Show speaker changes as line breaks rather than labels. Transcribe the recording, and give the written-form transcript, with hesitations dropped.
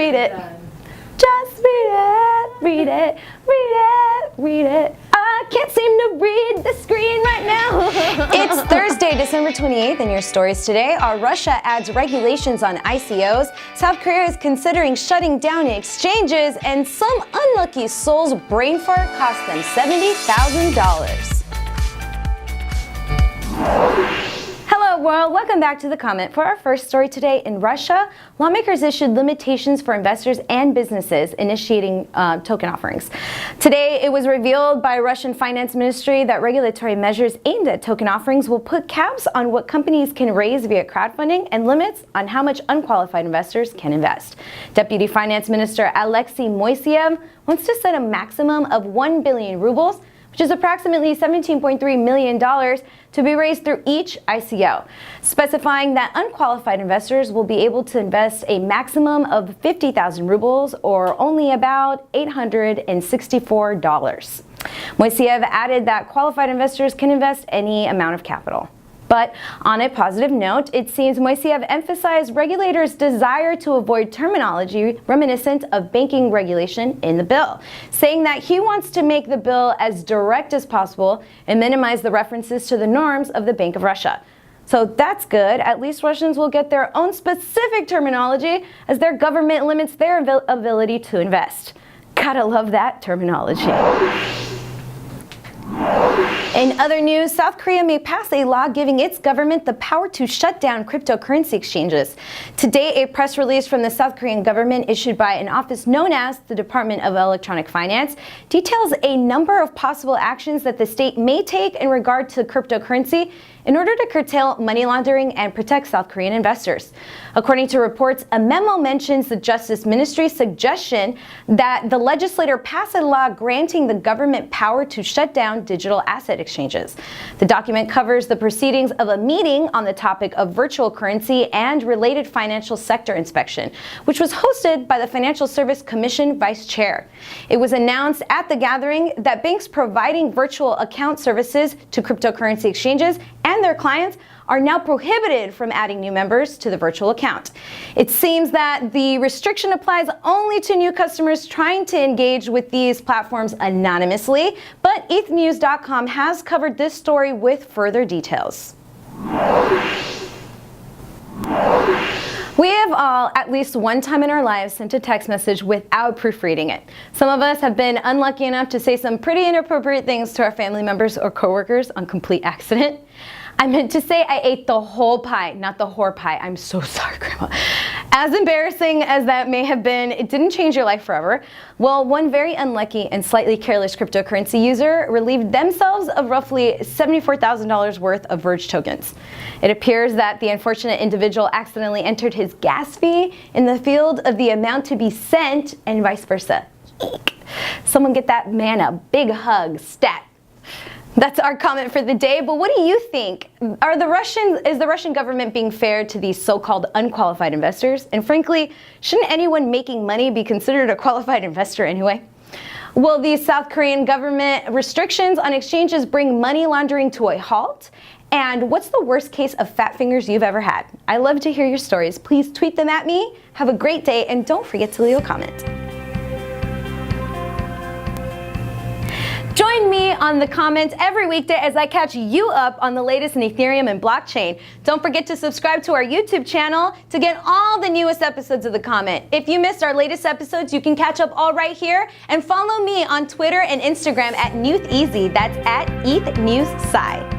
read it. Just read it, read it, read it, read it. I can't seem to read the screen right now.
It's Thursday, December 28th, and your stories today are Russia adds regulations on ICOs, South Korea is considering shutting down exchanges, and some unlucky soul's brain fart cost them $70,000. Hello world, welcome back to The Comment. For our first story today, in Russia, lawmakers issued limitations for investors and businesses initiating token offerings. Today, it was revealed by Russian Finance Ministry that regulatory measures aimed at token offerings will put caps on what companies can raise via crowdfunding and limits on how much unqualified investors can invest. Deputy Finance Minister Alexei Moiseev wants to set a maximum of 1 billion rubles, which is approximately $17.3 million, to be raised through each ICO, specifying that unqualified investors will be able to invest a maximum of 50,000 rubles, or only about $864. Moiseev added that qualified investors can invest any amount of capital. But on a positive note, it seems Moiseev emphasized regulators' desire to avoid terminology reminiscent of banking regulation in the bill, saying that he wants to make the bill as direct as possible and minimize the references to the norms of the Bank of Russia. So that's good. At least Russians will get their own specific terminology as their government limits their ability to invest. Gotta love that terminology. In other news, South Korea may pass a law giving its government the power to shut down cryptocurrency exchanges. Today, a press release from the South Korean government issued by an office known as the Department of Electronic Finance details a number of possible actions that the state may take in regard to cryptocurrency in order to curtail money laundering and protect South Korean investors. According to reports, a memo mentions the Justice Ministry's suggestion that the legislator pass a law granting the government power to shut down digital asset exchanges. The document covers the proceedings of a meeting on the topic of virtual currency and related financial sector inspection, which was hosted by the Financial Service Commission Vice Chair. It was announced at the gathering that banks providing virtual account services to cryptocurrency exchanges and their clients are now prohibited from adding new members to the virtual account. It seems that the restriction applies only to new customers trying to engage with these platforms anonymously, but ETHNews.com has covered this story with further details. We have all, at least one time in our lives, sent a text message without proofreading it. Some of us have been unlucky enough to say some pretty inappropriate things to our family members or coworkers on complete accident. I meant to say I ate the whole pie, not the whore pie. I'm so sorry, Grandma. As embarrassing as that may have been, it didn't change your life forever. Well, one very unlucky and slightly careless cryptocurrency user relieved themselves of roughly $74,000 worth of Verge tokens. It appears that the unfortunate individual accidentally entered his gas fee in the field of the amount to be sent and vice versa. Eek. Someone get that man a big hug, stat. That's our comment for the day, but what do you think? Is the Russian government being fair to these so-called unqualified investors? And frankly, shouldn't anyone making money be considered a qualified investor anyway? Will the South Korean government restrictions on exchanges bring money laundering to a halt? And what's the worst case of fat fingers you've ever had? I love to hear your stories. Please tweet them at me. Have a great day, and don't forget to leave a comment. Join me on The Comment every weekday as I catch you up on the latest in Ethereum and Blockchain. Don't forget to subscribe to our YouTube channel to get all the newest episodes of The Comment. If you missed our latest episodes, you can catch up all right here, and follow me on Twitter and Instagram at NewthEasy. That's at ETHNewsSy.